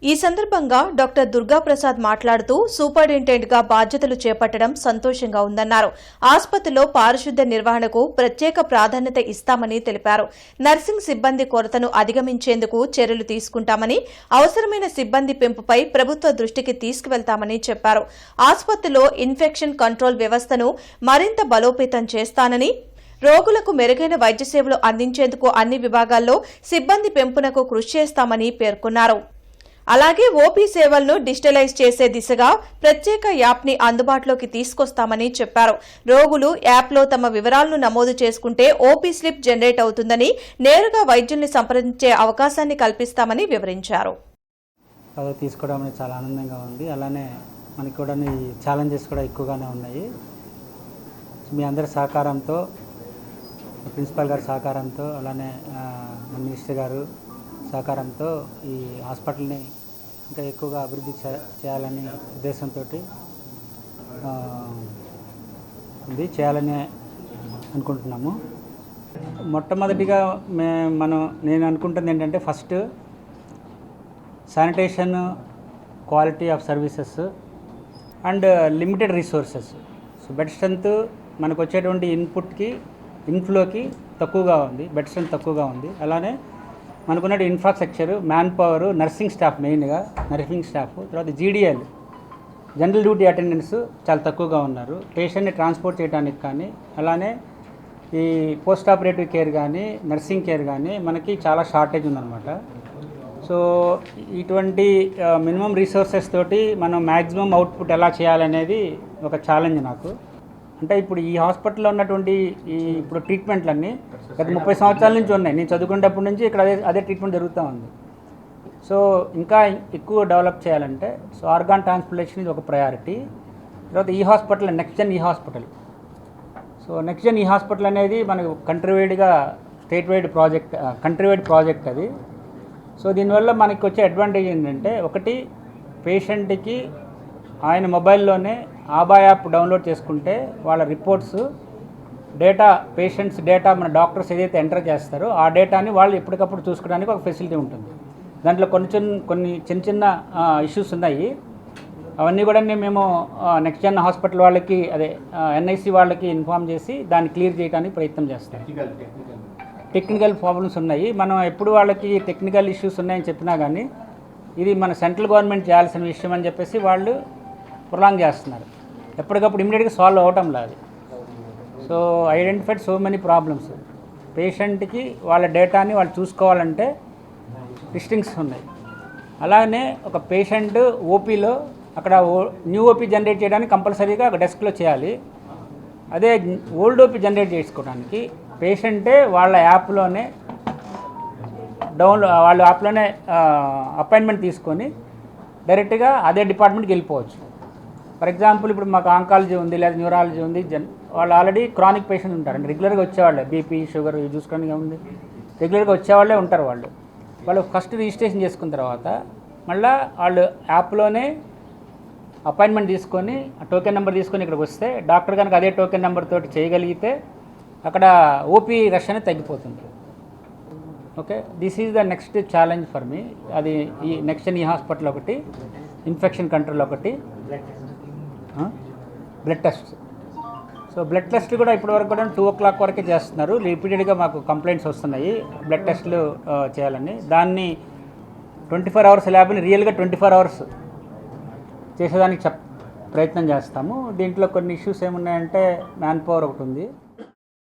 ఈ సందర్భంగా డాక్టర్ దుర్గాప్రసాద్ మాట్లాడుతూ సూపరింటెండెంట్ గా బాధ్యతలు చేపట్టడం సంతోషంగా ఉందన్నారు. ఆసుపత్రిలో పారిశుద్ధ్య నిర్వహణకు ప్రత్యేక ప్రాధాన్యత ఇస్తామని తెలిపారు. నర్సింగ్ సిబ్బంది కొరతను అధిగమించేందుకు చర్యలు తీసుకుంటామని, అవసరమైన సిబ్బంది పెంపుపై ప్రభుత్వ దృష్టికి తీసుకువెళ్తామని చెప్పారు. ఆసుపత్రిలో ఇన్ఫెక్షన్ కంట్రోల్ వ్యవస్థను మరింత బలోపేతం చేస్తానని, రోగులకు మెరుగైన వైద్య సేవలు అందించేందుకు అన్ని విభాగాల్లో సిబ్బంది పెంపునకు కృషి చేస్తామని పేర్కొన్నారు. అలాగే ఓపీ సేవలను డిజిటలైజ్ చేసే దిశగా ప్రత్యేక యాప్ని అందుబాటులోకి తీసుకొస్తామని చెప్పారు. రోగులు యాప్లో తమ వివరాలను నమోదు చేసుకుంటే ఓపీ స్లిప్ జనరేట్ అవుతుందని, నేరుగా వైద్యుల్ని సంప్రదించే అవకాశాన్ని కల్పిస్తామని వివరించారు. తీసుకోవడం అనేది చాలా ఆనందంగా ఉంది. అలానే మనకి కూడా ఈ ఛాలెంజెస్ కూడా ఎక్కువగానే ఉన్నాయి. మీ అందరి సహకారంతో, ప్రిన్సిపాల్ గారి సహకారంతో, అలానే మన మినిస్టర్ గారు సహకారంతో ఈ హాస్పిటల్ని ఇంకా ఎక్కువగా అభివృద్ధి చేయాలని ఉద్దేశంతో చేయాలని అనుకుంటున్నాము. మొట్టమొదటిగా నేను అనుకుంటుంది ఏంటంటే, first sanitation, quality of services and limited resources. So bed strength మనకు వచ్చేటువంటి ఇన్ఫ్లోకి తక్కువగా ఉంది, బెడ్ స్ట్రెంత్ తక్కువగా ఉంది. అలానే మనకున్న infrastructure, man power, nursing staff, మెయిన్గా నర్సింగ్ స్టాఫ్, తర్వాత జీడీఎల్ జనరల్ డ్యూటీ అటెండెన్స్ చాలా తక్కువగా ఉన్నారు. పేషెంట్ని ట్రాన్స్పోర్ట్ చేయడానికి కానీ, అలానే ఈ పోస్ట్ ఆపరేటివ్ కేర్ కానీ, నర్సింగ్ కేర్ కానీ మనకి చాలా షార్టేజ్ ఉందన్నమాట. సో ఇటువంటి మినిమం రిసోర్సెస్ తోటి మనం మ్యాక్సిమం అవుట్పుట్ ఎలా చేయాలనేది ఒక ఛాలెంజ్ నాకు. అంటే ఇప్పుడు ఈ హాస్పిటల్లో ఉన్నటువంటి ఇప్పుడు ట్రీట్మెంట్లన్నీ గత 30 సంవత్సరాల నుంచి ఉన్నాయి. నేను చదువుకునేటప్పటి నుంచి ఇక్కడ అదే ట్రీట్మెంట్ జరుగుతూ ఉంది. సో ఇంకా ఎక్కువ డెవలప్ చేయాలంటే ఆర్గాన్ ట్రాన్స్ప్లాంటేషన్ ఇది ఒక ప్రయారిటీ. తర్వాత ఈ హాస్పిటల్ నెక్స్ట్ జెన్ ఈ హాస్పిటల్. సో నెక్స్ట్ జెన్ ఈ హాస్పిటల్ అనేది మనకు స్టేట్ వైడ్ ప్రాజెక్ట్ అది. సో దీనివల్ల మనకి వచ్చే అడ్వాంటేజ్ ఏంటంటే, ఒకటి పేషెంట్కి ఆయన మొబైల్లోనే ఆబా యాప్ డౌన్లోడ్ చేసుకుంటే వాళ్ళ రిపోర్ట్స్ పేషెంట్స్ డేటా మన డాక్టర్స్ ఏదైతే ఎంటర్ చేస్తారో ఆ డేటాని వాళ్ళు ఎప్పటికప్పుడు చూసుకోవడానికి ఒక ఫెసిలిటీ ఉంటుంది. దాంట్లో కొన్ని చిన్న ఇష్యూస్ ఉన్నాయి. అవన్నీ కూడా మేము నెక్స్ట్ జెన్ హాస్పిటల్ వాళ్ళకి, అదే ఎన్ఐసి వాళ్ళకి ఇన్ఫామ్ చేసి దాన్ని క్లియర్ చేయడానికి ప్రయత్నం చేస్తాం. టెక్నికల్ ప్రాబ్లమ్స్ ఉన్నాయి. మనం ఎప్పుడు వాళ్ళకి టెక్నికల్ ఇష్యూస్ ఉన్నాయని చెప్పినా కానీ ఇది మన సెంట్రల్ గవర్నమెంట్ చేయాల్సిన విషయం అని చెప్పేసి వాళ్ళు ప్రొలాంగ్ చేస్తున్నారు. ఎప్పటికప్పుడు ఇమీడియట్గా సాల్వ్ అవటం లేదు. So identified so many problems. పేషెంట్కి వాళ్ళ డేటాని వాళ్ళు చూసుకోవాలంటే రిస్ట్రిక్షన్స్ ఉన్నాయి. అలానే ఒక పేషెంట్ ఓపీలో అక్కడ న్యూ ఓపీ జనరేట్ చేయడానికి కంపల్సరీగా ఒక డెస్క్లో చేయాలి. అదే ఓల్డ్ ఓపీ జనరేట్ చేసుకోవడానికి పేషెంటే వాళ్ళ యాప్లోనే వాళ్ళ యాప్లోనే అపాయింట్మెంట్ తీసుకొని డైరెక్ట్గా అదే డిపార్ట్మెంట్కి వెళ్ళిపోవచ్చు. ఫర్ ఎగ్జాంపుల్ ఇప్పుడు మాకు ఆంకాలజీ ఉంది, లేదా న్యూరాలజీ ఉంది, వాళ్ళు ఆల్రెడీ క్రానిక్ పేషెంట్స్ ఉంటారు. అంటే రెగ్యులర్గా వచ్చేవాళ్ళే, బీపీ, షుగర్ ఇవి చూసుకోవడానికి ఉంది, రెగ్యులర్గా వచ్చేవాళ్ళే ఉంటారు. వాళ్ళు ఫస్ట్ రిజిస్ట్రేషన్ చేసుకున్న తర్వాత మళ్ళీ వాళ్ళు యాప్లోనే అపాయింట్మెంట్ తీసుకొని టోకెన్ నెంబర్ తీసుకొని ఇక్కడికి వస్తే డాక్టర్ కనుక అదే టోకెన్ నెంబర్ తోటి చేయగలిగితే అక్కడ ఓపీ రష్ అనేది తగ్గిపోతుంది. Okay, this is the next challenge for me. అది ఈ నెక్స్ట్ జెన్ ఈ హాస్పిటల్ ఒకటి, ఇన్ఫెక్షన్ కంట్రోల్ ఒకటి, blood test. So blood test కూడా ఇప్పటివరకు కూడా 2 o'clock వరకే చేస్తున్నారు. రిపీటెడ్గా మాకు కంప్లైంట్స్ వస్తున్నాయి బ్లడ్ టెస్ట్లు చేయాలని. దాన్ని 24 hours ల్యాబ్ని రియల్గా 24 hours చేసేదానికి ప్రయత్నం చేస్తాము. దీంట్లో కొన్ని ఇష్యూస్ ఏమున్నాయంటే, మ్యాన్ పవర్ ఒకటి ఉంది.